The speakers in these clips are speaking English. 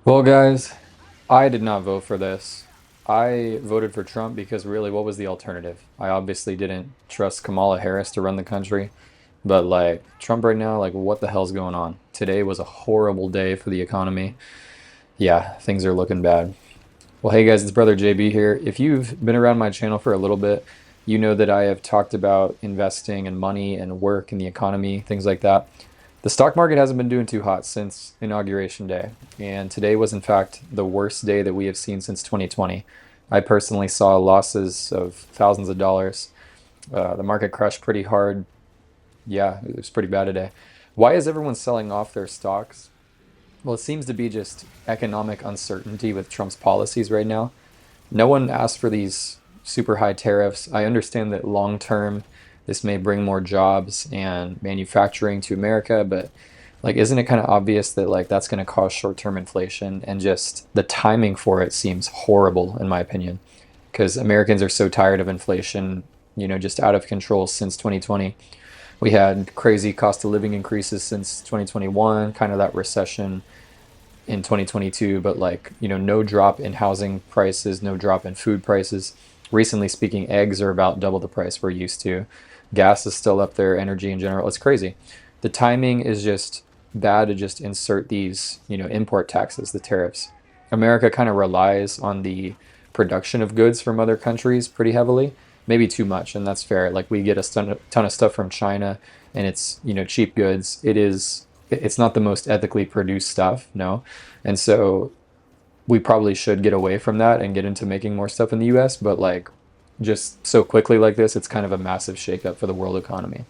Well, guys, I did not vote for this. I voted for Trump because really, what was the alternative? I obviously didn't trust Kamala Harris to run the country, but like Trump right now, like what the hell's going on? Today was a horrible day for the economy. Yeah, things are looking bad. Well, hey guys, it's Brother JB here. If you've been around my channel for a little bit, you know that I have talked about investing and money and work and the economy, things like that. The stock market hasn't been doing too hot since Inauguration Day, and today was in fact the worst day that we have seen since 2020. I personally saw losses of thousands of dollars. The market crashed pretty hard. Yeah, it was pretty bad today. Why is everyone selling off their stocks? Well, it seems to be just economic uncertainty with Trump's policies right now. No one asked for these super high tariffs. I understand that long term, this may bring more jobs and manufacturing to America, but like, isn't it kind of obvious that like that's going to cause short-term inflation and just the timing for it seems horrible in my opinion, because Americans are so tired of inflation, just out of control since 2020. We had crazy cost of living increases since 2021, kind of that recession in 2022, but like, no drop in housing prices, no drop in food prices. Recently speaking, eggs are about double the price we're used to. Gas is still up there, energy in general. It's crazy. The timing is just bad to just insert these, import taxes, the tariffs. America kind of relies on the production of goods from other countries pretty heavily, maybe too much, and that's fair. Like we get a ton of stuff from China and it's, cheap goods. It's not the most ethically produced stuff, no. And so we probably should get away from that and get into making more stuff in the US, but like just so quickly like this, it's kind of a massive shakeup for the world economy.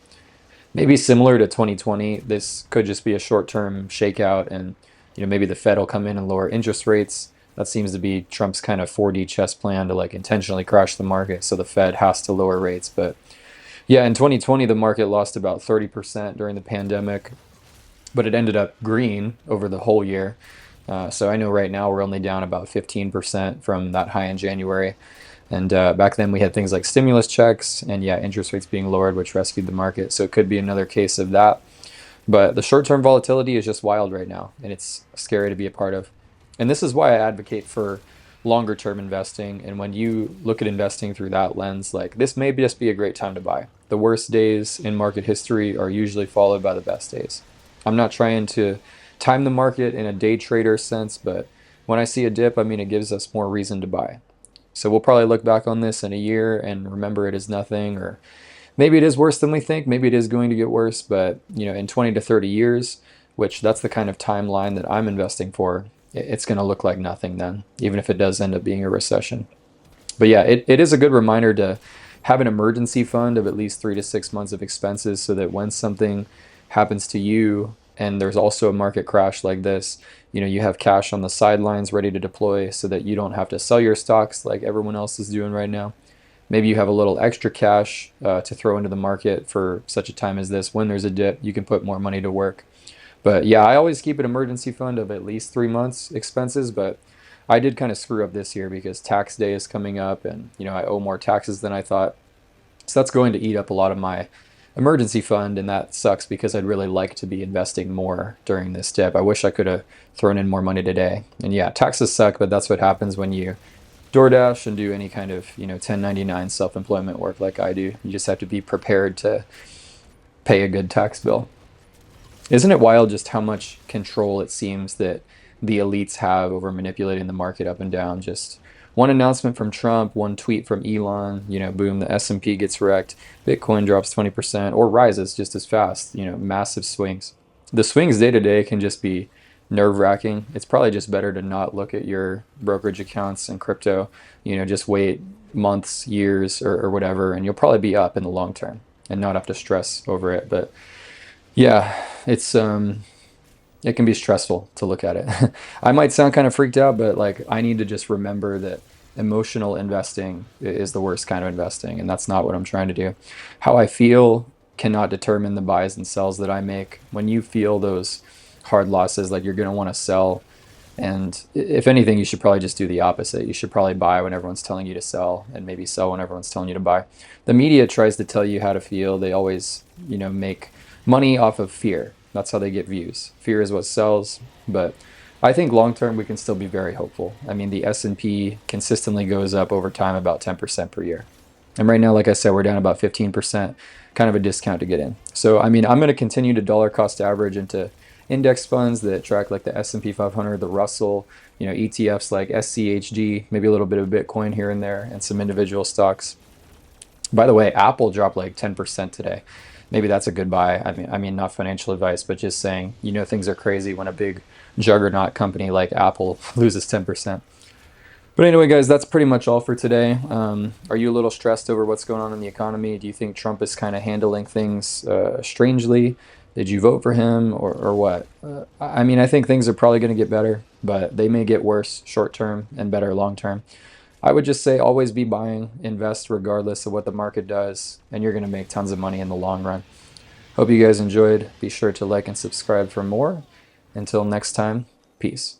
Maybe similar to 2020, this could just be a short-term shakeout and maybe the Fed will come in and lower interest rates. That seems to be Trump's kind of 4D chess plan to like intentionally crash the market, so the Fed has to lower rates. But yeah, in 2020 the market lost about 30% during the pandemic, but it ended up green over the whole year. So I know right now we're only down about 15% from that high in January. And back then we had things like stimulus checks and yeah, interest rates being lowered, which rescued the market. So it could be another case of that. But the short-term volatility is just wild right now, and it's scary to be a part of. And this is why I advocate for longer-term investing. And when you look at investing through that lens, like this may just be a great time to buy. The worst days in market history are usually followed by the best days. I'm not trying to time the market in a day trader sense, but when I see a dip, I mean, it gives us more reason to buy. So we'll probably look back on this in a year and remember it as nothing, or maybe it is worse than we think. Maybe it is going to get worse, but in 20 to 30 years, which that's the kind of timeline that I'm investing for, it's going to look like nothing then, even if it does end up being a recession. But yeah, it is a good reminder to have an emergency fund of at least 3 to 6 months of expenses so that when something happens to you and there's also a market crash like this, you have cash on the sidelines ready to deploy so that you don't have to sell your stocks like everyone else is doing right now. Maybe you have a little extra cash to throw into the market for such a time as this. When there's a dip, you can put more money to work. But yeah, I always keep an emergency fund of at least 3 months expenses, but I did kind of screw up this year because tax day is coming up and I owe more taxes than I thought. So that's going to eat up a lot of my emergency fund, and that sucks because I'd really like to be investing more during this dip. I wish I could have thrown in more money today. And yeah, taxes suck, but that's what happens when you DoorDash and do any kind of 1099 self-employment work like I do. You just have to be prepared to pay a good tax bill. Isn't it wild just how much control it seems that the elites have over manipulating the market up and down? Just one announcement from Trump, one tweet from Elon, boom, the S&P gets wrecked, Bitcoin drops 20% or rises just as fast, massive swings. The swings day to day can just be nerve-wracking. It's probably just better to not look at your brokerage accounts and crypto, just wait months, years, or whatever, and you'll probably be up in the long term and not have to stress over it. But yeah, it can be stressful to look at it. I might sound kind of freaked out, but like I need to just remember that emotional investing is the worst kind of investing, and that's not what I'm trying to do. How I feel cannot determine the buys and sells that I make. When you feel those hard losses, like you're going to want to sell, and if anything, you should probably just do the opposite. You should probably buy when everyone's telling you to sell and maybe sell when everyone's telling you to buy. The media tries to tell you how to feel. They always, make money off of fear. That's how they get views. Fear is what sells, but I think long term we can still be very hopeful. I mean, the S&P consistently goes up over time about 10% per year. And right now, like I said, we're down about 15%, kind of a discount to get in. So, I mean, I'm going to continue to dollar cost average into index funds that track like the S&P 500, the Russell, ETFs like SCHG, maybe a little bit of Bitcoin here and there, and some individual stocks. By the way, Apple dropped like 10% today. Maybe that's a good buy. I mean, not financial advice, but just saying, things are crazy when a big juggernaut company like Apple loses 10%. But anyway, guys, that's pretty much all for today. Are you a little stressed over what's going on in the economy? Do you think Trump is kind of handling things strangely? Did you vote for him or what? I mean, I think things are probably going to get better, but they may get worse short term and better long term. I would just say always be buying, invest regardless of what the market does, and you're going to make tons of money in the long run. Hope you guys enjoyed. Be sure to like and subscribe for more. Until next time, peace.